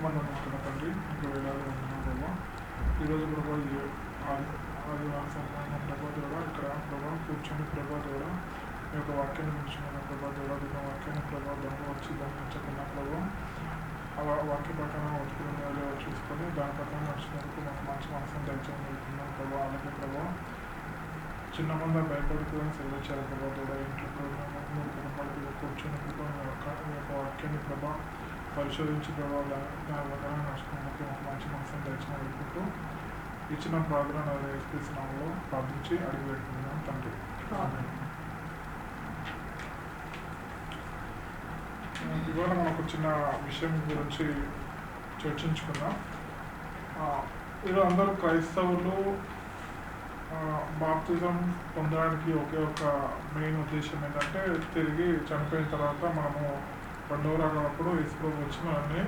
మన నమ్మకం తండ్రి ఇంకా వేలాది ఉన్నాం ప్రభావ. ఈరోజు ప్రభావ ఆదివారం సంబంధం ప్రభావ కూడా ఇక్కడ ప్రభావ కూర్చొని ప్రభావ కూడా మీ యొక్క వాక్యాన్ని మించిన ప్రభావ కూడా దీని వాక్యాన్ని ప్రభావ దాన్ని వచ్చి దాన్ని ఉంచకున్న ప్రభావ అలా వాక్య ప్రకారం ఒత్తుకునే చూసుకొని దాని ప్రకారం నడిచినందుకు మాకు మంచి మనసును దయచేయని వెళ్తున్నాం ప్రభావ. అలాగే ప్రభావ చిన్న మంది భయపడుతుందని సెలవిచ్చారు ప్రభావ కూడా ఇంట్లో ప్రభావ కూర్చొని ప్రభావ మీ యొక్క వాక్యాన్ని ప్రభావ పరిశోధించి ప్రభావ దాని ప్రకారం నడుచుకున్నందుకు మాకు మంచి మనసును దయచేయని వెళ్తుంటూ ఇచ్చిన ప్రార్థన ఏసునామములో ప్రార్థించి అడిగి పెట్టుకున్నాం తండ్రి. ఇవాళ మనకు చిన్న విషయం గురించి చర్చించుకుందాం. ఇలా అందరూ క్రైస్తవులు బాప్తిజం పొందడానికి ఒకే ఒక మెయిన్ ఉద్దేశం ఏంటంటే తిరిగి చనిపోయిన తర్వాత మనము రెండవ రాకప్పుడు యేసు వచ్చి మనల్ని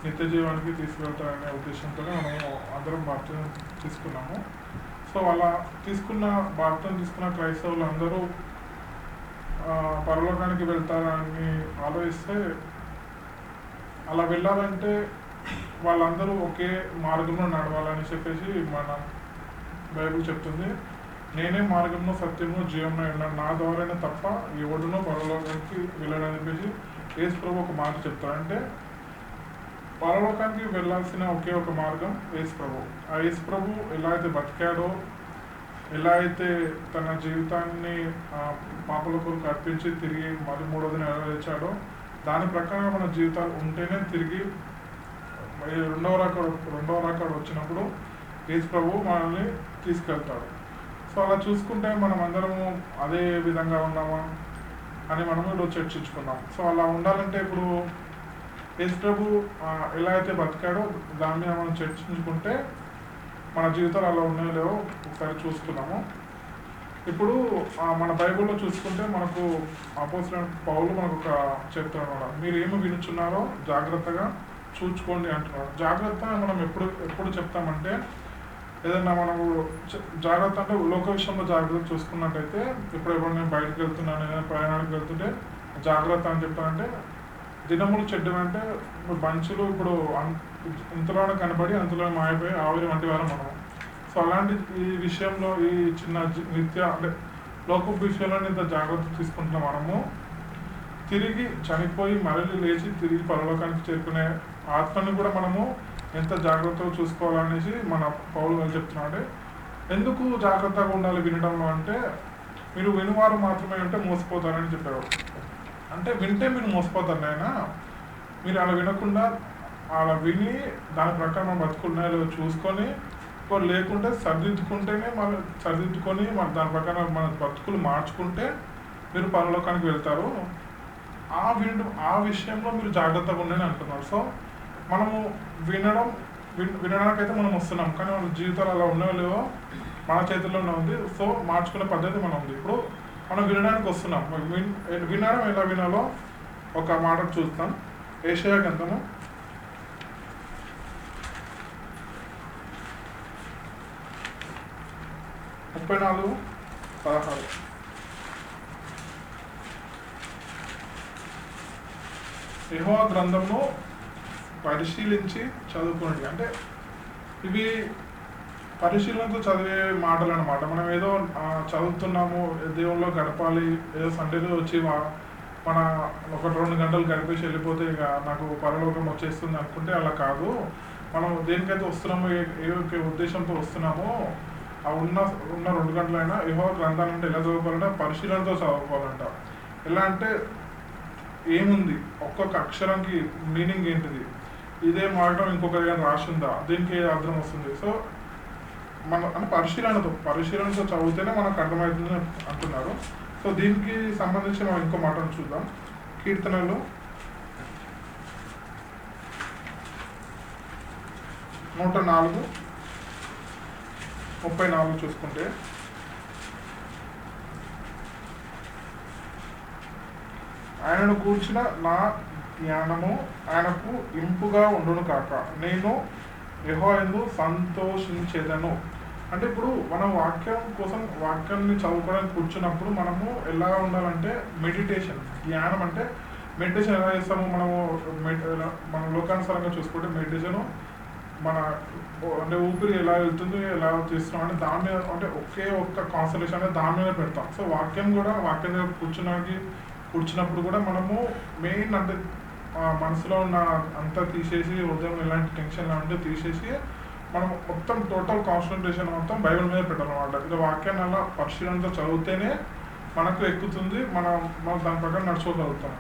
నిత్య జీవానికి తీసుకువెళ్తారనే ఉద్దేశంతో మనము అందరం బాప్తిజం తీసుకున్నాము. సో అలా బాప్తిజం తీసుకున్న క్రైస్తవులు అందరూ పరలోకానికి వెళ్తారని ఆలోచిస్తే అలా వెళ్ళాలంటే వాళ్ళందరూ ఒకే మార్గంలో నడవాలని చెప్పేసి మన బైబిల్ చెప్తుంది. నేనే మార్గంలో సత్యంలో జీవంలో వెళ్ళాను, నా ద్వారానే తప్ప ఎవడునో పరలోకానికి వెళ్ళాలని చెప్పేసి యేసు ప్రభు ఒక మాట చెప్తాడు. అంటే పరలోకానికి వెళ్ళాల్సిన ఒకే ఒక మార్గం యేసు ప్రభు. ఆ యేసు ప్రభు ఎలా అయితే బతికాడో, ఎలా అయితే తన జీవితాన్ని పాపల కొరకు అర్పించి తిరిగి మరి మూడోదిన నెరవేర్చాడో దాని ప్రకారం మన జీవితాలు ఉంటేనే తిరిగి రెండవ రాకడ వచ్చినప్పుడు యేసు ప్రభు మనల్ని తీసుకెళ్తాడు. సో అలా చూసుకుంటే మనం అందరము అదే విధంగా ఉన్నామా అని మనము ఈరోజు చర్చించుకున్నాం. సో అలా ఉండాలంటే ఇప్పుడు యేసు ప్రభు ఎలా అయితే బతికాడో దాని మీద మనం చర్చించుకుంటే మన జీవితాలు అలా ఉన్నాయో లేవో ఒకసారి చూసుకున్నాము. ఇప్పుడు మన బైబిల్లో చూసుకుంటే మనకు అపోస్తలుడైన పౌలు మనకు ఒక చెప్తాడు కూడా, మీరు ఏమి వినుచున్నారో జాగ్రత్తగా చూచుకోండి అంటున్నాడు. జాగ్రత్త మనం ఎప్పుడు చెప్తామంటే ఏదన్నా మనము జాగ్రత్త అంటే లోక విషయంలో జాగ్రత్త చూసుకున్నట్టయితే ఇప్పుడు ఎప్పుడు నేను బయటకు వెళ్తున్నాను, ఏదైనా ప్రయాణానికి వెళ్తుంటే జాగ్రత్త అని చెప్తానంటే దినములు చెడ్డమంటే బంచులు ఇప్పుడు ఇంతలోనే కనబడి అంతలో మాయపోయి ఆవిరి వంటి వారు మనం. సో అలాంటి ఈ విషయంలో ఈ చిన్న అంటే లోక విషయంలో ఇంత జాగ్రత్త తీసుకుంటున్న మనము తిరిగి చనిపోయి మరలి లేచి తిరిగి పరలోకానికి చేరుకునే ఆత్మని కూడా మనము ఎంత జాగ్రత్తగా చూసుకోవాలనేసి మన పౌలు గారు చెప్తున్నాడు. ఎందుకు జాగ్రత్తగా ఉండాలి వినడంలో అంటే మీరు వినువారు మాత్రమే అంటే మోసపోతారని చెప్పారు. అంటే వింటే మీరు మోసపోతారు నాయనా, మీరు అలా వినకుండా అలా విని దాని ప్రకారం బతుకున్నాయో చూసుకొని లేకుంటే సరిదిద్దుకుంటేనే సరిదిద్దుకొని దాని ప్రకారం మన బతుకులు మార్చుకుంటే మీరు పరలోకానికి వెళ్తారు. ఆ విషయంలో మీరు జాగ్రత్తగా ఉండని అంటున్నారు. సో మనము వినడానికైతే మనం వస్తున్నాం, కానీ మన జీవితాలు అలా ఉన్నాయో లేవో మన చేతుల్లోనే ఉంది. సో మార్చుకునే పద్ధతి మనం ఉంది. ఇప్పుడు మనం వినడానికి వస్తున్నాం, వినడం ఎలా వినాలో ఒక మాట చూస్తాం. యెషయా గ్రంథము 34:16 యెహోవా గ్రంథంలో పరిశీలించి చదువుకోండి. అంటే ఇవి పరిశీలనతో చదివే మాటలు అనమాట. మనం ఏదో చదువుతున్నాము, దేవుల్లో గడపాలి, ఏదో సండేలో వచ్చి మన 1-2 గంటలు గడిపేసి వెళ్ళిపోతే ఇక నాకు పరలోకం వచ్చేస్తుంది అనుకుంటే అలా కాదు. మనం దేనికైతే వస్తున్నామో ఏ ఉద్దేశంతో వస్తున్నామో ఆ ఉన్న 2 గంటలైనా యెహోవా గ్రంథాన్ని అంటే ఎలా చదువుకోవాలంటే పరిశీలనతో చదువుకోవాలంట. ఎలా అంటే ఏముంది, ఒక్కొక్క అక్షరానికి మీనింగ్ ఏంటిది, ఇదే మాట ఇంకొక దగ్గర రాసి ఉందా, దీనికి అర్థం వస్తుంది. సో అంటే పరిశీలనతో చదివితేనే మనకు అర్థమవుతుంది అంటున్నారు. సో దీనికి సంబంధించి మనం ఇంకో మాటను చూద్దాం. కీర్తనలు 104:34 చూసుకుంటే, ఆయనను కూర్చిన నా జ్ఞానము ఆయనకు ఇంపుగా ఉండును కాక, నేను యెహోవాయందు సంతోషించేదను. అంటే ఇప్పుడు మనం వాక్యాన్ని చదువుకోవడానికి కూర్చున్నప్పుడు మనము ఎలా ఉండాలంటే మెడిటేషన్, ధ్యానం అంటే మెడిటేషన్ ఎలా చేస్తాము మనము? మన లోకానుసారంగా చూసుకుంటే మెడిటేషన్ మన అంటే ఊపిరి ఎలా వెళ్తుంది, ఎలా చేస్తున్నాం అంటే దాని మీద, అంటే ఒకే ఒక్క కాన్సన్ట్రేషన్ అనేది దాని మీద పెడతాం. సో వాక్యం దగ్గర కూర్చున్నప్పుడు కూడా మనము మెయిన్ అంటే మనసులో ఉన్న అంతా తీసేసి, ఉదయం ఎలాంటి టెన్షన్ ఉంటే తీసేసి, మనం మొత్తం టోటల్ కాన్సన్ట్రేషన్ మొత్తం బైబిల్ మీద పెట్టాలన్నమాట. ఇది వాక్యాన్ని అలా పరిశీలనతో చదివితేనే మనకు ఎక్కుతుంది, మనం దాని ప్రకారం నడుచుకోగలుగుతాం.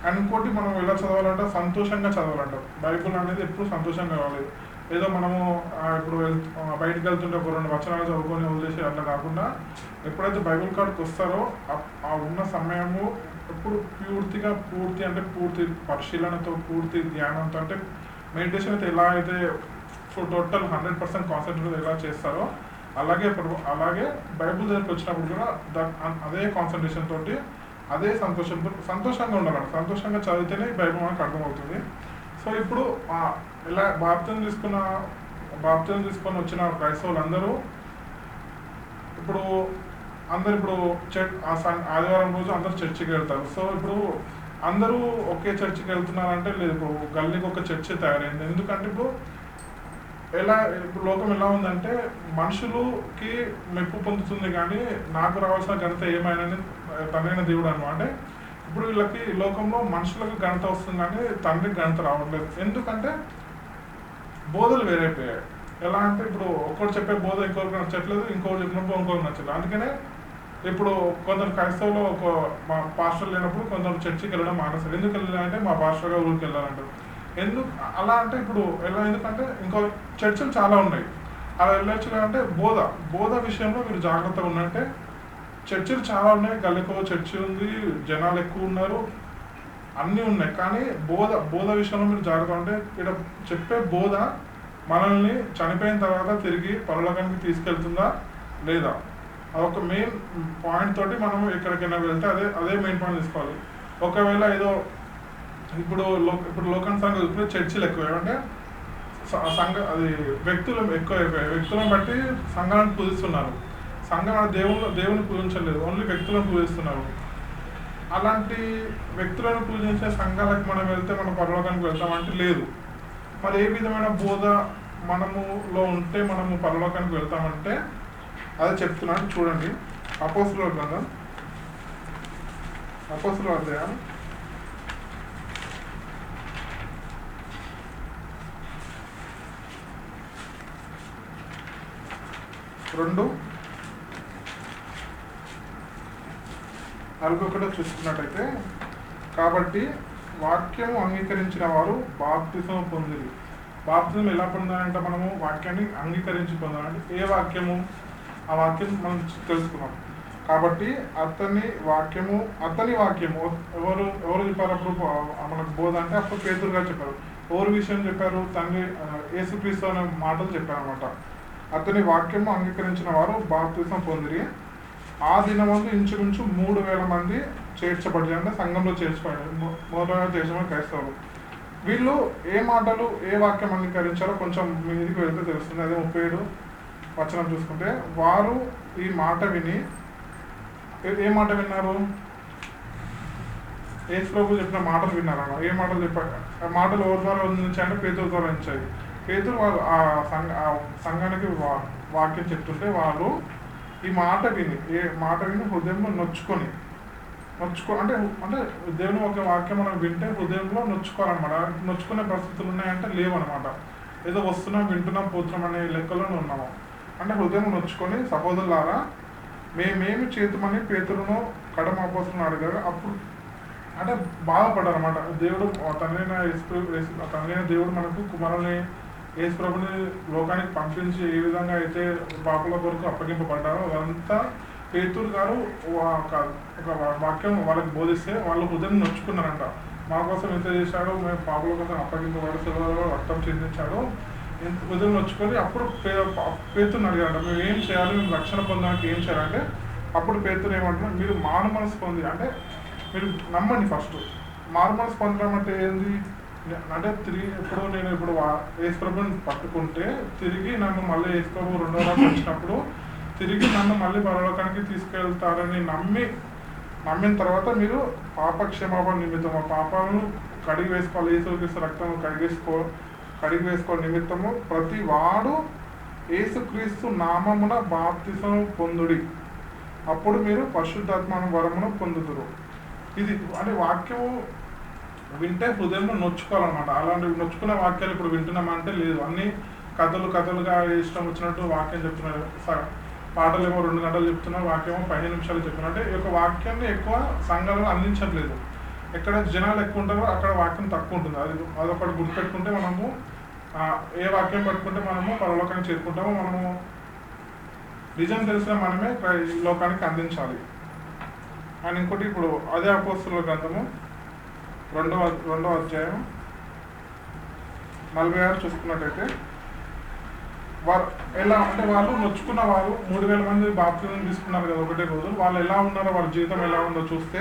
అండ్ ఇంకోటి, మనం ఎలా చదవాలంటే సంతోషంగా చదవాలంట. బైబిల్ అనేది ఎప్పుడు సంతోషంగా కావాలి. ఏదో మనము ఇప్పుడు బయటకు వెళ్తుంటే ఒక 2 వచనాలు చదువుకొని వదిలేసి అట్లా కాకుండా, ఎప్పుడైతే బైబిల్ కాడికి వస్తారో ఆ ఉన్న సమయము ఎప్పుడు పూర్తి పరిశీలనతో, పూర్తి ధ్యానంతో, అంటే మెడిటేషన్ అయితే ఎలా అయితే టోటల్ 100% కాన్సన్ట్రేట్ ఎలా చేస్తారో అలాగే బైబిల్ దగ్గరికి వచ్చినప్పుడు కూడా అదే కాన్సన్ట్రేషన్ తోటి, అదే సంతోషంగా ఉండాలంట. సంతోషంగా చదివితేనే బైబిల్ మనకు అర్థమవుతుంది. సో ఇప్పుడు ఇలా బాప్తిజం తీసుకొని వచ్చిన క్రైస్తవులందరూ ఇప్పుడు ఆదివారం రోజు అందరూ చర్చికి వెళ్తారు. సో ఇప్పుడు అందరూ ఒకే చర్చికి వెళ్తున్నారంటే లేదు, ఇప్పుడు గల్లీకి ఒక చర్చి తయారైంది. ఎందుకంటే ఇప్పుడు లోకం ఎలా ఉందంటే మనుషులకి మెప్పు పొందుతుంది, కానీ నాకు రావాల్సిన ఘనత ఏమైనా తండ్రైన దేవుడు అనమాట. ఇప్పుడు వీళ్ళకి లోకంలో మనుషులకు ఘనత వస్తుంది కానీ తండ్రికి ఘనత రావట్లేదు. ఎందుకంటే బోధలు వేరైపోయాయి. ఎలా అంటే ఇప్పుడు ఒక్కరు చెప్పే బోధ ఇంకొకరికి నచ్చట్లేదు, ఇంకొకరు చెప్పినప్పుడు ఇంకొకరికి నచ్చలేదు. అందుకనే ఇప్పుడు కొందరు క్రైస్తవులు మా పాస్టర్ లేనప్పుడు కొందరు చర్చికి వెళ్ళడం మానేస్తారు. ఎందుకు వెళ్ళాలంటే మా పాస్టర్ గారు ఊరికి వెళ్ళాలంటారు. అలా అంటే ఇప్పుడు ఎందుకంటే ఇంకో చర్చలు చాలా ఉన్నాయి, అలా వెళ్ళొచ్చు. అంటే బోధ విషయంలో మీరు జాగ్రత్తగా ఉన్నట్టే. చర్చలు చాలా ఉన్నాయి, గల్లికో చర్చి ఉంది, జనాలు ఎక్కువ ఉన్నారు, అన్నీ ఉన్నాయి. కానీ బోధ విషయంలో మీరు జాగ్రత్త. అంటే ఇక్కడ చెప్పే బోధ మనల్ని చనిపోయిన తర్వాత తిరిగి పరలోకానికి తీసుకెళ్తుందా లేదా, అదొక మెయిన్ పాయింట్ తోటి మనం ఎక్కడికైనా వెళ్తే అదే మెయిన్ పాయింట్ తీసుకోవాలి. ఒకవేళ ఏదో ఇప్పుడు లోకానుసారంగా చూసుకుంటే చర్చిలు ఎక్కువ, అంటే వ్యక్తులు ఎక్కువైపోయాయి. వ్యక్తులను బట్టి సంఘాలను పూజిస్తున్నారు. దేవుని పూజించలేదు, ఓన్లీ వ్యక్తులను పూజిస్తున్నారు. అలాంటి వ్యక్తులను పూజించే సంఘాలకు మనం వెళ్తే మనం పరలోకానికి వెళ్తామంటే లేదు. మరి ఏ విధమైన బోధ మనములో ఉంటే మనము పరలోకానికి వెళ్తామంటే అదే చెప్తున్నాను. చూడండి, అపోస్తుల గ్రంథం, అపోస్తుల అధ్యాయం 2:41 చూసుకున్నట్టయితే, కాబట్టి వాక్యము అంగీకరించిన వారు బాప్తిసం పొందిరి. బాప్తిజం ఎలా పొందాలంటే మనము వాక్యాన్ని అంగీకరించి పొందాలంటే ఏ వాక్యము? ఆ వాక్యం మనం తెలుసుకున్నాం. కాబట్టి అతని వాక్యము ఎవరు చెప్పారు అప్పుడు మనకు బోధ అంటే? అప్పుడు పేతురు గారు చెప్పారు. ఎవరు విషయం చెప్పారు? తండ్రి యేసుక్రీస్తు అనే మాటలు చెప్పారనమాట. అతని వాక్యము అంగీకరించిన వారు బాప్తిసం పొందిరి. ఆ దినమందు ఇంచుమించు 3,000 మంది చేర్చబడి, అంటే సంఘంలో చేర్చబడి, మొదలుగా చేర్చబడి క్రైస్తవులు. వీళ్ళు ఏ వాక్యం అంగీకరించారో కొంచెం మీదికి వెళ్తే తెలుస్తుంది. అదే 37 వచనం చూసుకుంటే, వారు ఈ మాట విని ఏ మాట విన్నారు? యేసు ప్రభు చెప్పిన మాటలు విన్నారన్న. ఏ మాటలు చెప్పారు? ఆ మాటలు ఎవరి ద్వారా అందించాయంటే పేతురు ద్వారా అందించాయి. పేతురు వాళ్ళు ఆ సంఘానికి వాక్యం చెప్తుంటే వాళ్ళు ఈ మాట విని హృదయంలో నొచ్చుకొని అంటే దేవుని ఒక వాక్యం మనం వింటే హృదయంలో నొచ్చుకోవాలన్నమాట. నొచ్చుకునే పరిస్థితులు ఉన్నాయంటే లేవన్నమాట. ఏదో వస్తున్నాం, వింటున్నాం, పోతున్నాం అనే లెక్కలోనే ఉన్నాము. అంటే హృదయం నొచ్చుకొని, సహోదరులారా మేమేమి చేతుమని పేతురును కడమ అపోస్తులను అడిగారు. అప్పుడు అంటే బాధపడ్డారన్నమాట. దేవుడు తండ్రైన దేవుడు మనకు కుమారుని యేసు ప్రభుని లోకానికి పంపించి ఏ విధంగా అయితే పాపుల కొరకు అప్పగింపబడ్డారో అదంతా పేతురు గారు ఒక వాక్యం వాళ్ళకి బోధిస్తే వాళ్ళు హృదయం నొచ్చుకున్నారంట. మా కోసం ఎంత చేశాడో, మేము పాపుల కోసం అప్పగింపబడి సెలవులో రక్తం చెందించాడో హృదయం నొచ్చుకొని అప్పుడు పేతురుని అడిగారంట, మేము ఏం చేయాలి, మేము రక్షణ పొందడానికి ఏం చేయాలంటే అప్పుడు పేతురు ఏమంటున్నారు, మీరు మారు మనసు పొంది, అంటే మీరు నమ్మండి. ఫస్ట్ మారు మనసు పొందడం అంటే ఏంది అంటే నేను ఇప్పుడు యేసు ప్రభుని పట్టుకుంటే తిరిగి నన్ను మళ్ళీ యేసు ప్రభు 2వ రాత్రి వచ్చినప్పుడు తిరిగి నన్ను మళ్ళీ పరలోకానికి తీసుకెళ్తారని నమ్మి నమ్మిన తర్వాత మీరు పాప క్షమాపణ నిమిత్తం ఆ పాపాలను కడిగి వేసుకోవాలి. యేసుక్రీస్తు రక్తం కడిగి వేసుకోవాలి నిమిత్తము ప్రతి వాడు యేసుక్రీస్తు నామమున బాప్తిసం పొందుడి, అప్పుడు మీరు పరిశుద్ధాత్మ వరమును పొందుదురు. ఇది అంటే వాక్యము వింటే హృదయంలో నొచ్చుకోవాలన్నమాట. అలాంటి నొచ్చుకునే వాక్యాలు ఇప్పుడు వింటున్నామంటే లేదు, అన్ని కథలుగా ఇష్టం వచ్చినట్టు వాక్యం చెప్తున్నారు. పాటలు ఏమో 2 గంటలు చెప్తున్నారు, వాక్యమో 15 నిమిషాలు చెప్తున్నారు. అంటే ఈ యొక్క వాక్యాన్ని ఎక్కువ సంఘాలలో అందించట్లేదు. ఎక్కడ జనాలు ఎక్కువ ఉంటారో అక్కడ వాక్యం తక్కువ ఉంటుంది. అదొకటి గుర్తుపెట్టుకుంటే మనము ఏ వాక్యం పట్టుకుంటే మనము పరలోకానికి చేరుకుంటామో, మనము నిజం తెలిసిన మనమే లోకానికి అందించాలి. అండ్ ఇంకోటి ఇప్పుడు అదే అపోస్తలుల గ్రంథము 2వ అధ్యాయం 46 చూసుకున్నట్టయితే వారు ఎలా అంటే వాళ్ళు నొచ్చుకున్న వారు 3000 మంది బాప్తిజం తీసుకున్నారు కదా ఒకటే రోజు. వాళ్ళు ఎలా ఉన్నారో, వాళ్ళ జీవితం ఎలా ఉందో చూస్తే,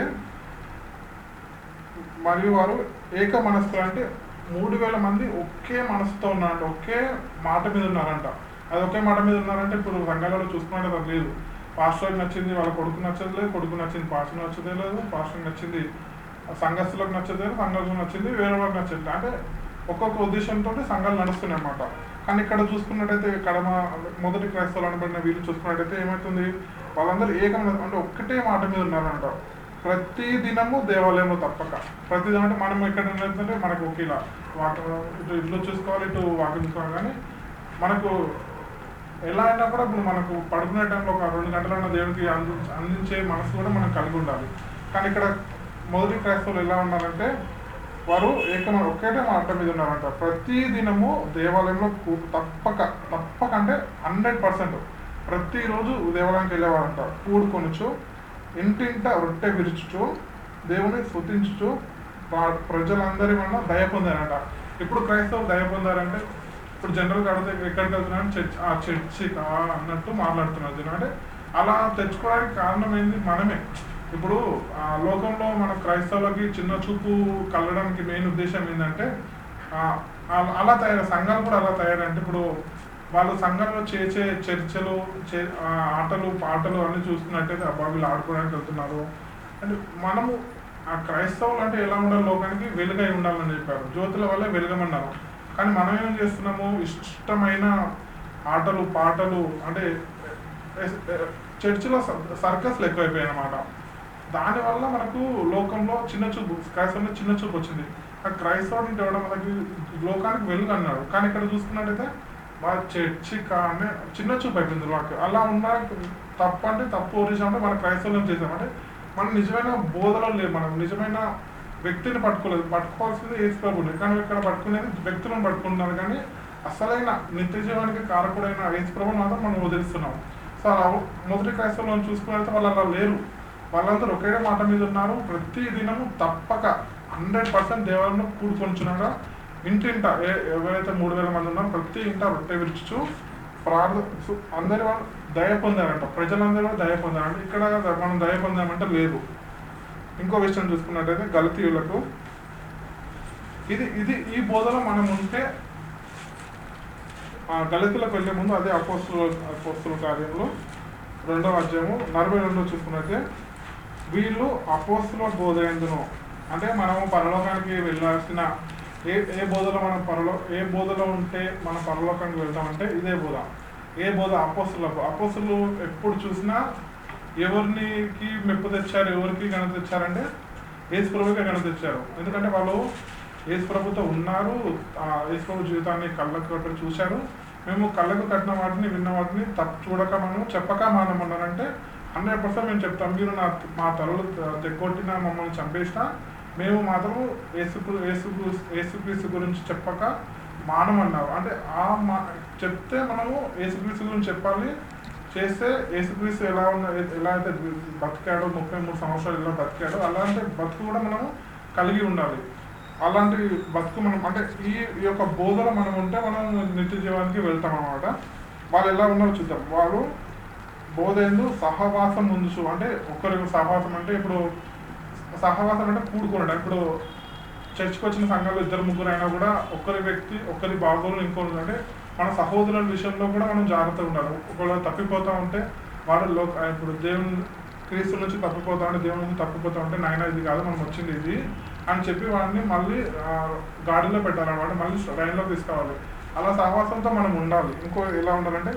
మరియు వారు ఏక మనస్సులు అంటే 3000 మంది ఒకే మనసుతో ఉన్నారంట, ఒకే మాట మీద ఉన్నారంట. అది ఒకే మాట మీద ఉన్నారంటే ఇప్పుడు సంఘాలలో చూసుకున్నట్టు అది లేదు. పాస్టర్కి నచ్చింది వాళ్ళ కొడుకు నచ్చదు లేదు, కొడుకు నచ్చింది పాస్టర్ నచ్చదే లేదు, పాస్టర్కి నచ్చింది సంఘస్థులకు నచ్చదే లేదు, సంఘస్థులకు నచ్చింది వేరే వాళ్ళకి నచ్చదు. అంటే ఒక్కొక్క ఉద్దేశంతో సంఘాలు నడుస్తున్నాయి అన్నమాట. కానీ ఇక్కడ చూసుకున్నట్టయితే మొదటి క్రైస్తవులు అనబడిన వీళ్ళు చూసుకున్నట్టయితే ఏమవుతుంది, వాళ్ళందరూ ఏకం అంటే ఒక్కటే మాట మీద ఉన్నారంట. ప్రతి దినము దేవాలయంలో తప్పక ప్రతిదినం అంటే మనం ఎక్కడ అంటే మనకు ఒకేలా ఇటు చూసుకోవాలి, ఇటు వాక్యం చూసుకోవాలి. కానీ మనకు ఎలా అయినా కూడా ఇప్పుడు మనకు పడుకునే టైంలో ఒక 2 గంటలన్న దేవుడికి అందించే మనసు కూడా మనం కలిగి ఉండాలి. కానీ ఇక్కడ మొదటి క్రైస్తవులు ఎలా ఉన్నారంటే వారు ఒకేటే మాట మీద ఉన్నారంట. ప్రతి దినము దేవాలయంలో తప్పక అంటే 100% ప్రతిరోజు దేవాలయానికి వెళ్ళేవారంట. కూడుకొనుచు ఇంటింట రొట్టె విరుచుచు దేవుని స్తుతించుచు ప్రజలందరి వల్ల దయ పొందారంట. ఇప్పుడు క్రైస్తవులు దయ పొందారంటే ఇప్పుడు జనరల్గా అడిగితే ఎక్కడికి వెళ్తున్నారంటే చర్చికి అన్నట్టు మాట్లాడుతున్నారు జనం. అంటే అలా తెచ్చుకోవడానికి కారణం ఏంది, మనమే. ఇప్పుడు లోకంలో మన క్రైస్తవులకి చిన్న చూపు కలగడానికి మెయిన్ ఉద్దేశం ఏంటంటే అలా సంఘాలు కూడా అలా తయారంటే ఇప్పుడు వాళ్ళు సంఘంలో చేసే చర్చలు ఆటలు పాటలు అన్నీ చూసుకున్నట్టయితే అబ్బా వీళ్ళు ఆడుకోవడానికి వెళ్తున్నారు అంటే మనము ఆ క్రైస్తవులు అంటే ఎలా ఉండాలి, లోకానికి వెలుగై ఉండాలని చెప్పారు, జ్యోతుల వల్లే వెలుగమన్నారు. కానీ మనం ఏం చేస్తున్నాము, ఇష్టమైన ఆటలు పాటలు అంటే చర్చిలో సర్కస్లు ఎక్కువైపోయాయి అన్నమాట. దానివల్ల మనకు లోకంలో చిన్న చూపు, క్రైస్తవులో చిన్న చూపు వచ్చింది. ఆ క్రైస్తవుడిని తేవడం మనకి లోకానికి వెలుగు అన్నాడు. కానీ ఇక్కడ చూసుకున్నట్టయితే మా చర్చి కానీ చిన్న చూపు అయిపోయింది వాక్యం. అలా ఉన్న తప్పు అంటే తప్పు ఒరిజిన్ అంటే మన క్రైస్తవులను చేసామంటే మనం నిజమైన బోధలో లేదు, మనం నిజమైన వ్యక్తిని పట్టుకోవాల్సింది యేసు ప్రభుని. కానీ ఇక్కడ పట్టుకునేది వ్యక్తులను పట్టుకుంటున్నారు. కానీ అసలైన నిత్య జీవానికి కారకుడైన యేసు ప్రభుని మాత్రం మనం వదిలిస్తున్నాం. సో అలా మొదటి క్రైస్తవులను చూసుకున్నట్లయితే వాళ్ళు అలా లేరు. వాళ్ళందరూ ఒకే మాట మీద ఉన్నారు. ప్రతి దినము తప్పక 100% దేవాలయంలో కూడుకొంచున్నారా. ఇంటింట ఎవరైతే 3000 మంది ఉన్నారో ప్రతి ఇంట రొట్టె విరుచుచు అందరి వాళ్ళు దయ పొందారంట. ప్రజలందరూ దయ పొందారంట. ఇక్కడ మనం దయ పొందామంటే లేదు. ఇంకో విషయం చూసుకున్నట్టయితే గలతీయులకు ఇది ఈ బోధలో మనం ఉంటే గలతీయులకు వెళ్ళే ముందు అదే అపోస్తుల కార్యంలో 2వ అధ్యాయము 42 చూసుకున్నట్టే వీళ్ళు అపోస్తుల బోధ ఎందును అంటే మనము పరలోకానికి వెళ్ళాల్సిన ఏ బోధలో మనం ఏ బోధలో ఉంటే మనం పరలోకానికి వెళ్తామంటే ఇదే బోధ. ఏ బోధ? అపోస్తులు ఎప్పుడు చూసినా ఎవరికి మెప్పు తెచ్చారు, ఎవరికి ఘనత తెచ్చారంటే యేసు ప్రభుకే ఘనత తెచ్చారు. ఎందుకంటే వాళ్ళు యేసు ప్రభుతో ఉన్నారు, యేసు ప్రభు జీవితాన్ని కళ్ళకు కట్టి చూశారు. మేము కళ్ళకు కట్టిన వాటిని విన్న వాటిని చూడక మనము చెప్పక మానమన్నారంటే 100% మేము చెప్తాం. మీరు మా తలలు తెగొట్టినా మమ్మల్ని చంపేసినా మేము మాత్రం యేసుక్రీస్తు గురించి చెప్పక మానమన్నారు. అంటే చెప్తే మనము యేసుక్రీస్తు గురించి చెప్పాలి, చేస్తే యేసుక్రీస్తు ఎలా అయితే బతికాడో 33 సంవత్సరాలు ఎలా బతికాడో అలాంటి బతుకు కూడా మనము కలిగి ఉండాలి. అలాంటి బతుకు మనం అంటే ఈ యొక్క బోధలో మనం ఉంటే మనం నిత్య జీవానికి వెళ్తాం అన్నమాట. వాళ్ళు ఎలా ఉన్నారో చూద్దాం. వాళ్ళు బోధ ఎందు సహవాసం ముందు అంటే ఒక్కరికి సహవాసం అంటే ఇప్పుడు సహవాసం అంటే కూడుకోవడం. ఇప్పుడు చర్చికి వచ్చిన సంఘాలు 2-3 అయినా కూడా ఒక్కరి బాగోలు ఇంకోటి అంటే మన సహోదరుల విషయంలో కూడా మనం జాగ్రత్తగా ఉండాలి. ఒకవేళ తప్పిపోతూ ఉంటే వాళ్ళు ఇప్పుడు దేవుని క్రీస్తు నుంచి తప్పిపోతా ఉంటే, దేవుని నుంచి తప్పిపోతా ఉంటే, నాయన ఇది కాదు మనం వచ్చింది ఇది అని చెప్పి వాడిని మళ్ళీ గాడిలో పెట్టాలన్నమాట, మళ్ళీ లైన్లోకి తీసుకోవాలి. అలా సహవాసంతో మనం ఉండాలి. ఇంకో ఎలా ఉండాలంటే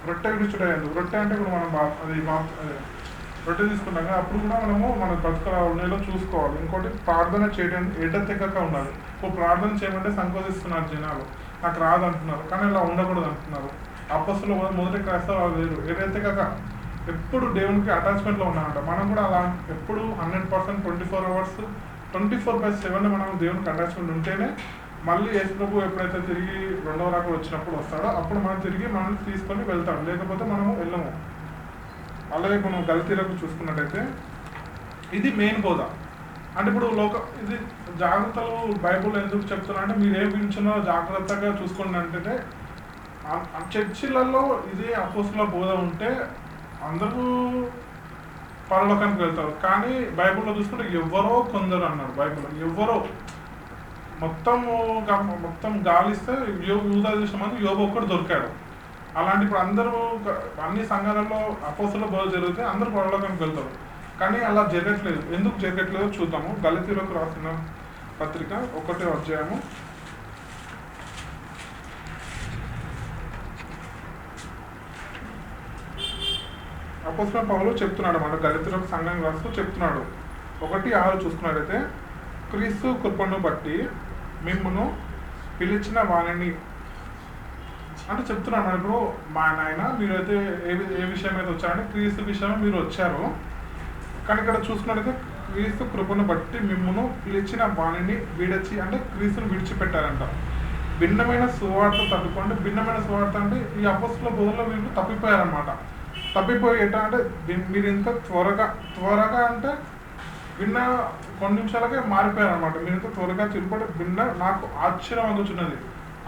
రొట్టె విడిచుటేందుకు, రొట్టె అంటే ఇప్పుడు మనం రొట్టె తీసుకుంటాం కదా, అప్పుడు కూడా మనము మన బతుకుల ఉండేలో చూసుకోవాలి. ఇంకోటి ప్రార్థన చేయడం ఎడతెగక ఉండాలి. ఇప్పుడు ప్రార్థన చేయమంటే సంకోచిస్తున్నారు జనాలు, నాకు రాదు అంటున్నారు, కానీ ఇలా ఉండకూడదు అంటున్నారు. అపొస్తలులు మొదటి క్రైస్తవులు వాళ్ళు లేరు, ఎడతెగక ఎప్పుడు దేవునికి అటాచ్మెంట్లో ఉన్నామంట. మనం కూడా అలా ఎప్పుడు 100% 24 hours 24/7 మనం దేవునికి అటాచ్మెంట్ ఉంటేనే మళ్ళీ యేసు ప్రభు ఎప్పుడైతే తిరిగి రెండవ రాకడ వచ్చినప్పుడు వస్తాడో అప్పుడు మనం తిరిగి మనం తీసుకొని వెళ్తాం, లేకపోతే మనము వెళ్ళము. అలాగే మనం గలతీలకు చూసుకున్నట్టయితే ఇది మెయిన్ బోధ. అంటే ఇప్పుడు ఇది జాగ్రత్తలు బైబుల్ ఎందుకు చెప్తున్నా అంటే, మీరు ఏ వింటున్నా జాగ్రత్తగా చూసుకోండి అంటే, చర్చిలలో ఇదే అపోస్తుల బోధ ఉంటే అందరూ పరలోకానికి వెళ్తారు. కానీ బైబిల్లో చూసుకుంటే ఎవరో కొందరు అన్నారు. బైబిల్లో ఎవరో మొత్తం గాలిస్తే యూదా దేశం అని యోబు ఒక్కడు దొరికాడు. అలాంటి ఇప్పుడు అందరూ అన్ని సంఘాలలో అపోస్తుల బోధ జరిగితే అందరూ పరలోకానికి వెళ్తారు. కానీ అలా జరగట్లేదు. ఎందుకు జరగట్లేదో చూద్దాము. గలతీయులకు రాసిన పత్రిక 1వ అధ్యాయము 'అపోస్తలుడైన పౌలు చెప్తున్నాడు అన్నమాట. గలతీయులకు సంఘం రాస్తూ చెప్తున్నాడు. 1:6 చూసుకున్నట్లయితే, క్రీస్తు కృపను బట్టి మిమ్మును పిలిచిన వారిని అంటే చెప్తున్నాను. ఇప్పుడు మా నాయన మీరైతే ఏ విషయం మీద వచ్చారంటే క్రీస్తు విషయమే మీరు వచ్చారు. కానీ ఇక్కడ చూసుకున్నట్లయితే క్రీస్తు కృపను బట్టి మిమ్మును పిలిచిన వాణిని విడిచి, అంటే క్రీస్తును విడిచిపెట్టారంట. భిన్నమైన సువార్త తప్పుకోండి. భిన్నమైన సువార్త అంటే ఈ అపోస్తలుల బోధనలో వీళ్ళు తప్పిపోయారనమాట. తప్పిపోయి ఎట్లా అంటే, మీరు ఇంత త్వరగా అంటే విన్న కొన్ని నిమిషాలకే మారిపోయారనమాట. మీరు ఇంత త్వరగా తిరుపతి విన్న నాకు ఆశ్చర్యం అందుచున్నది.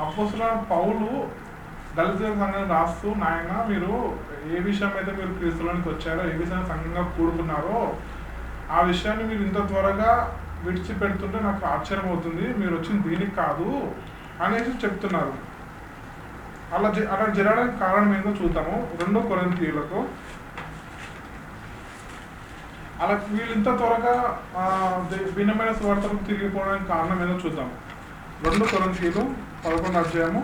అపోస్తలుడైన పౌలు గలతీయుల సంఘాన్ని రాస్తూ, నాయన మీరు ఏ విషయం అయితే మీరు క్రీస్తులోనికి వచ్చారో, ఏ విషయం సంఘంగా కూడుకున్నారో ఆ విషయాన్ని మీరు ఇంత త్వరగా విడిచిపెడుతుంటే నాకు ఆశ్చర్యం అవుతుంది. మీరు వచ్చింది దీనికి కాదు అనేసి చెప్తున్నారు. అలా జరగడానికి కారణం ఏంటో చూద్దాము. 2 కొరింథీయులకు అలా వీళ్ళు ఇంత త్వరగా భిన్నమైన సువార్తలకు తిరిగిపోవడానికి కారణం ఏదో చూద్దాము. 2 కొరింథీయులు 11వ అధ్యాయము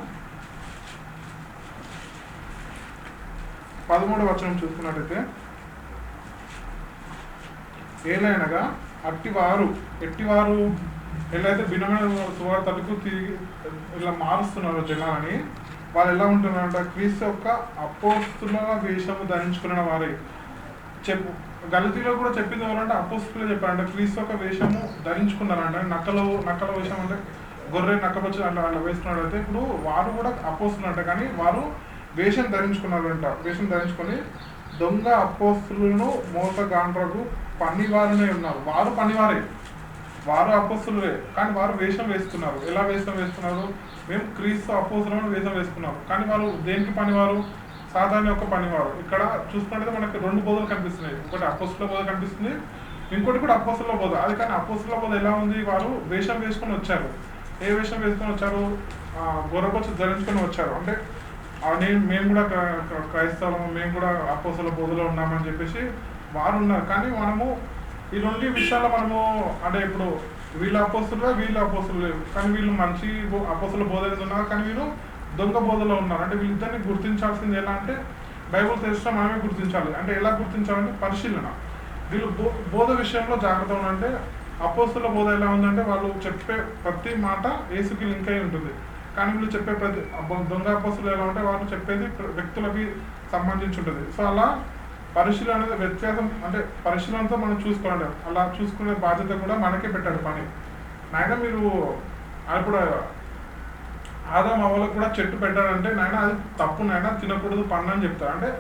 13వ వచనం చూసుకున్నట్టయితే, ఏలైనగా ఎట్టివారు ఎలా అయితే భిన్నమైన సువార్తలకు తిరిగి ఇలా మారుస్తున్నారు జనాలని, వాళ్ళు ఎలా ఉంటున్నారంట, క్రీస్తు యొక్క అపోస్తుల వేషము ధరించుకున్న వారే. గలతీలో కూడా చెప్పింది ఎవరంటే అపోస్తులే చెప్పారంట. క్రీస్తు యొక్క వేషము ధరించుకున్నారంట. నక్కల వేషం అంటే గొర్రె నక్కపచ్చి అట్లా వేసుకున్నాడు. అయితే ఇప్పుడు వారు కూడా అపోస్తులంట, కానీ వారు వేషం ధరించుకున్నారంట. వేషం ధరించుకొని దొంగ అపోస్తులను మోసగాండ్రకు పనివారునే ఉన్నారు. వారు పనివారే, వారు అపోస్తులే, కానీ వారు వేషం వేస్తున్నారు. ఎలా వేషం వేస్తున్నారు? మేము క్రీస్తు అపోస్తులను వేషం వేసుకున్నాము, కానీ వారు దేనికి పనివారు? సాధారణ యొక్క పనివారు. ఇక్కడ చూసుకుంటే మనకి 2 బోధలు కనిపిస్తున్నాయి. ఒకటి అపోస్తుల బోధ కనిపిస్తుంది, ఇంకోటి కూడా అపోస్తుల బోధ. అది కానీ అపోస్తుల బోధ ఎలా ఉంది? వారు వేషం వేసుకొని వచ్చారు. ఏ వేషం వేసుకొని వచ్చారు? గొర్రెబొచ్చు ధరించుకొని వచ్చారు. అంటే మేము కూడా క్రైస్తవులము, మేము కూడా అపోస్తుల బోధలో ఉన్నామని చెప్పేసి వారు ఉన్నారు. కానీ మనము ఈ 2 విషయాల్లో మనము అంటే ఇప్పుడు వీళ్ళ అపోస్తులుగా వీళ్ళ అపోస్తులు లేవు, కానీ వీళ్ళు మంచి అపోస్తుల బోధ ఉన్నారు, కానీ వీళ్ళు దొంగ బోధలో ఉన్నారు. అంటే వీళ్ళిద్దరిని గుర్తించాల్సింది ఎలా అంటే, బైబుల్ తెలిసిన మనమే గుర్తించాలి. అంటే ఎలా గుర్తించాలంటే పరిశీలన. వీళ్ళు బోధ విషయంలో జాగ్రత్త ఉందంటే, అపోస్తుల బోధ ఎలా ఉందంటే వాళ్ళు చెప్పే ప్రతి మాట యేసుకి లింక్ అయి ఉంటుంది. కానీ వీళ్ళు చెప్పే ప్రతి దొంగ అపోస్తులు ఎలా ఉంటే వాళ్ళు చెప్పేది వ్యక్తులకి సంబంధించి ఉంటుంది. సో అలా పరిశీలన అనేది వ్యత్యాసం. అంటే పరిశీలనతో మనం చూసుకోవాలి. అలా చూసుకునే బాధ్యత కూడా మనకే పెట్టాడు పని. నాయన మీరు ఇప్పుడు ఆదాం అవ్వలకు కూడా చెట్టు పెట్టాడంటే, నాయన అది తప్పు, నాయన తినకూడదు పండు అని చెప్తాడు. అంటే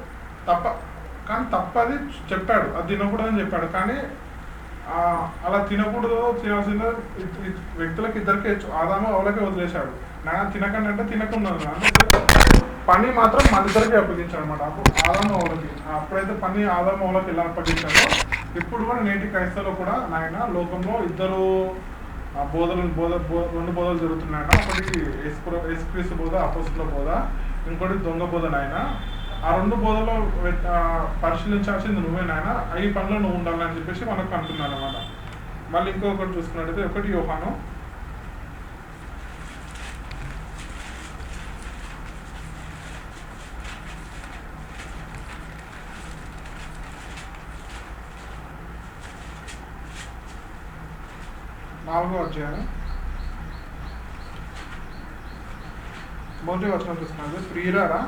కానీ తప్పది చెప్పాడు, అది తినకూడదు అని చెప్పాడు. కానీ అలా తినకూడదు తినాల్సిందో వ్యక్తులకు ఇద్దరికే ఆదాము అవ్వలకే వదిలేశాడు. నాయన తినకండి అంటే తినకుండా అంటే పని మాత్రం మన ఇద్దరికి అప్పగించాడు అనమాట. అప్పుడు ఆదాము అవ్వలకి అప్పుడైతే పని ఆదాము అవ్వలకి ఎలా అప్పగించాడో ఇప్పుడు కూడా నేటి క్రైస్తవులో కూడా నాయన లోకంలో ఇద్దరు 2 బోధలు జరుగుతున్నాయన. ఒకటి యేసుక్రీస్తు బోధ, అపోస్తుల బోధ, ఇంకోటి దొంగ బోధ నాయన. ఆ రెండు బోధలో పరిశీలించాల్సింది నువ్వే నాయన, ఈ పనిలో నువ్వు ఉండాలని చెప్పేసి మనకు అంటున్నాను అనమాట. మళ్ళీ ఇంకొకటి చూసుకున్నట్టయితే 1 యోహాను 4వ అధ్యాయం 1వ వచనం చూస్తున్నది. ప్రియులారా,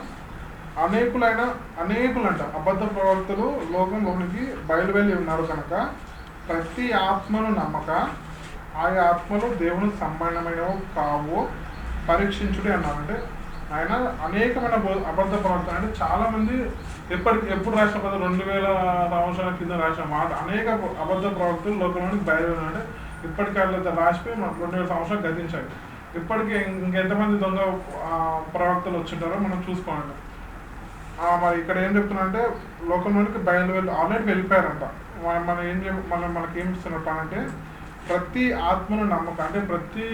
అనేకులంట అబద్ధ ప్రవక్తలు లోకంలోనికి బయలువెళ్ళి ఉన్నారు కనుక ప్రతి ఆత్మను నమ్మక ఆయా ఆత్మలు దేవునికి సంబంధమైనవో కావో పరీక్షించుడే అన్నారు. అంటే ఆయన అనేకమైన అబద్ధ ప్రవక్తలు అంటే చాలామంది ఎప్పుడు రాసిన 2000 సంవత్సరాల కింద రాసిన మాట అనేక అబద్ధ ప్రవక్తలు లోకంలోనికి బయలువెళ్ళి అంటే ఇప్పటికీ వాళ్ళ రాసిపోయి 2000 సంవత్సరాలు గతించాయి. ఇప్పటికీ ఇంకెంతమంది దొంగ ప్రవక్తలు వచ్చింటారో మనం చూసుకోండి. మరి ఇక్కడ ఏం చెప్తున్నా లోకంలోనికి బయలువెళ్ళి ఆల్రెడీ వెళ్ళిపోయారంట. మనకి ఏం ఇస్తున్నట్టు అంటే ప్రతి ఆత్మను నమ్మక అంటే ప్రతి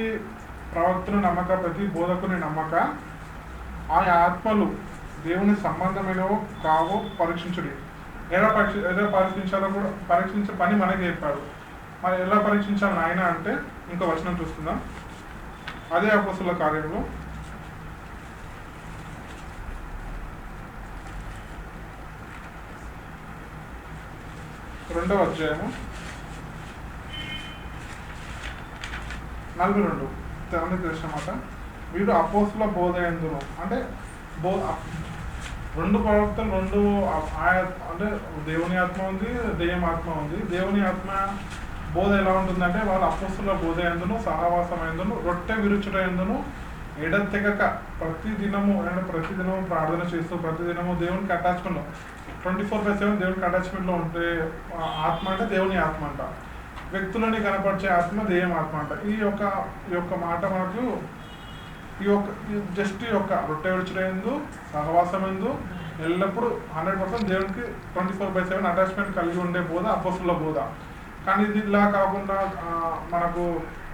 ప్రవక్తను నమ్మక ప్రతి బోధకుని నమ్మక ఆయా ఆత్మలు దేవుని సంబంధమైనవో కావో పరీక్షించుడి. ఎలా పరీక్షించాలో కూడా పరీక్షించే పని మనకి చెప్పాడు. మరి ఎలా పరీక్షించాలి ఆయన అంటే ఇంకో వచనం చూస్తుందాం. అదే అపోస్తలుల కార్యంలో 2వ అధ్యాయము 42 తెలిసిన మాట. వీడు అపోస్తలుల బోధ యందును అంటే రెండు ప్రవక్తలు అంటే దేవుని ఆత్మ ఉంది, దెయ్యం ఆత్మ ఉంది. దేవుని ఆత్మ బోధ ఎలా ఉంటుందంటే వాళ్ళు అపోస్తలుల బోధ యందును సహవాసం యందును రొట్టె విరుచుట యందును ఎడతెగక ప్రతిదినము ప్రార్థన చేస్తూ ప్రతిదినము దేవునికి అటాచ్మెంట్లో 24/7 దేవునికి అటాచ్మెంట్లో ఉంటే ఆత్మ అంటే దేవుని ఆత్మ అంట. వ్యక్తులని కనపరిచే ఆత్మ దెయ్యం ఆత్మ అంట. ఈ యొక్క మాట మనకు జస్ట్ ఈ యొక్క రొట్టె విరుచుట యందు సహవాసం యందు ఎల్లప్పుడూ 100% దేవునికి 24/7 అటాచ్మెంట్ కలిగి ఉండే బోధ అపోస్తలుల బోధ. కానీ ఇది ఇలా కాకుండా మనకు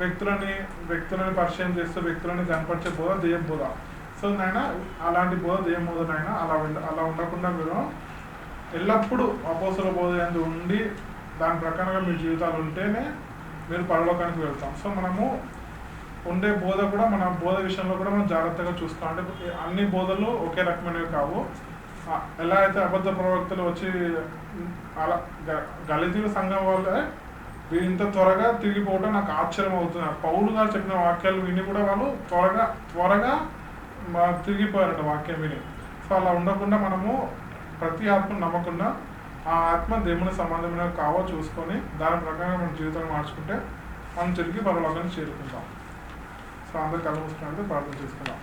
వ్యక్తులని పరిచయం చేస్తూ వ్యక్తులని కనపరిచే బోధ దెయ్యం బోధ. సో నాయన అలాంటి బోధ దెయ్యం బోధ నాయన అలా ఉండకుండా మీరు ఎల్లప్పుడూ అపోస్తలుల బోధ యందు ఉండి దాని ప్రకారంగా మీ జీవితాలు ఉంటేనే మీరు పరలోకానికి వెళ్తాం. సో మనము ఉండే బోధ కూడా మన బోధ విషయంలో కూడా మనం జాగ్రత్తగా చూస్తాం. అంటే అన్ని బోధలు ఒకే రకమైనవి కావు. ఎలా అయితే అబద్ధ ప్రవక్తలు వచ్చి అలా గలితీయుల సంఘం వాళ్ళే ఇంత త్వరగా తిరిగిపోవడం నాకు ఆశ్చర్యం అవుతుంది. పౌలు గారు చెప్పిన వాక్యాలు విని కూడా వాళ్ళు త్వరగా తిరిగిపోయారట వాక్యం విని. సో అలా ఉండకుండా మనము ప్రతి ఆత్మను నమ్మకుండా ఆ ఆత్మ దేవుని సంబంధమైన కావో చూసుకొని దాని ప్రకారం మన జీవితాన్ని మార్చుకుంటే మనం తిరిగి పరలోకాన్ని చేరుకుంటాం. సో అందరు కళ్ళు మూసుకున్నట్టు ప్రార్థన చేసుకుందాం.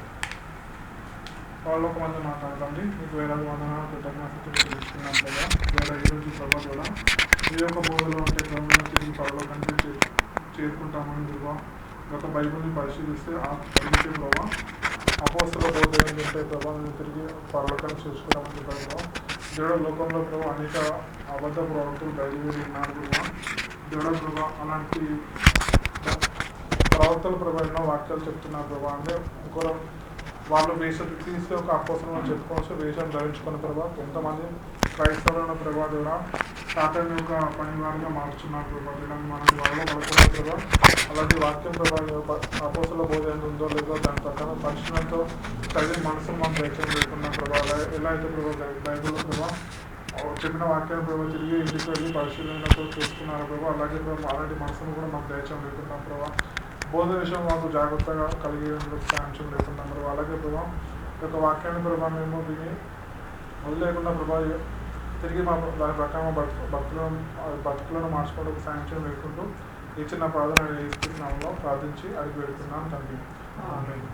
పరలోకమందు మాట్లాడదండి, మీకు వేలాది వందనాలు కృతజ్ఞతలు తెలుసుకున్నాం కదా. ఈరోజు ప్రభావ కూడా ఈ యొక్క బోధలో ఉంటే ప్రభుత్వం తిరిగి పరలోకానికి చేరుకుంటామని ప్రభావ. ఒక బైబిల్ని పరిశీలిస్తే పరిగెత్తే ప్రభావ అపోస్తలుల బోధ ఏంటంటే ప్రభావం తిరిగి పరలోకాన్ని చేర్చుకుంటామని ప్రభావ. దేవుడు లోకంలో ప్రభావ అనేక అబద్ధ ప్రవక్తలు బయలుదేరి ఉన్నారు ప్రభావ. దేవుడు ప్రభావ అలాంటి ప్రవక్తలు ప్రభావ ఎన్నో వాక్యాలు చెప్తున్నారు ప్రభావ. అంటే ఇంకో వాళ్ళు వేషం తీస్తే ఒక అపోస్తలులు అని చెప్పుకోవచ్చు, వేషం ధరించుకున్న ప్రభావ. కొంతమంది క్రైస్తవులను ప్రభావ కూడా సాతాను యొక్క పనివారిగా మార్చున్నారు ప్రభావ. మనకి వాళ్ళలో పడుతున్న ప్రభావ అలాంటి వాక్యం ప్రభావ అపోస్తలుల బోధ ఎంత ఉందో లేదో దాని ప్రకారం పరిశీలనతో చదివి మనసును మనం దయచేసి పెట్టుకున్నాం ప్రభావ. ఎలా అయితే ప్రభావ బైబిల్లో ప్రభావ చెప్పిన వాక్యాలు ప్రభావ తిరిగి ఇంటికి వెళ్ళి పరిశీలనతో చూసుకున్నారు ప్రభావ. అలాగే ప్రభావ అలాంటి మనసును కూడా మనం దయచేసి పెట్టుకున్నాం ప్రభావ. బోధ విషయం మాకు జాగ్రత్తగా కలిగి సాంక్షన్ లేకున్నాం ప్రభావ. అలాగే ప్రభావ యొక్క వాక్యాన్ని ప్రభావ మేము దీన్ని వదిలేకుండా ప్రభావ తిరిగి మా దాని ప్రకారం భక్తులను మార్చుకోవడానికి సాంక్షన్ వేసుకుంటూ ఈ చిన్న ప్రార్థన వేసుకున్నామో ప్రార్థించి అడిగి పెడుతున్నాను తండ్రి. ఆమేన్.